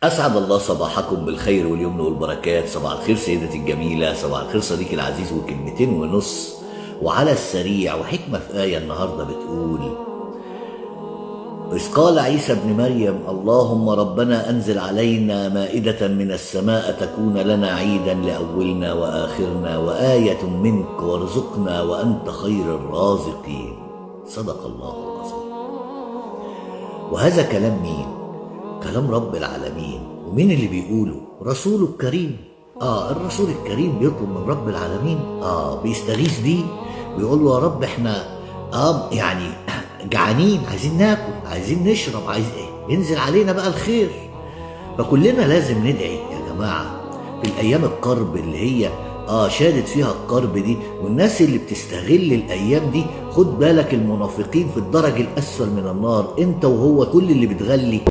أسعد الله صباحكم بالخير واليمن والبركات. صباح الخير سيدتي الجميلة، صباح الخير صديقي العزيز، وكلمتين ونص وعلى السريع وحكمة في آية النهاردة بتقول: إذ قال عيسى ابن مريم اللهم ربنا أنزل علينا مائدة من السماء تكون لنا عيدا لأولنا وآخرنا وآية منك وارزقنا وأنت خير الرازقين. صدق الله العظيم. وهذا كلام مين؟ كلام رب العالمين. ومين اللي بيقوله؟ رسوله الكريم. الرسول الكريم بيطلب من رب العالمين، بيستغيث بيه، بيقول له يا رب احنا يعني جعانين، عايزين ناكل، عايزين نشرب، عايز ايه؟ ينزل علينا بقى الخير. فكلنا لازم ندعي يا جماعه في الايام الكرب اللي هي شادت فيها الكرب دي. والناس اللي بتستغل الايام دي، خد بالك، المنافقين في الدرج الاسفل من النار. انت وهو كل اللي بتغلي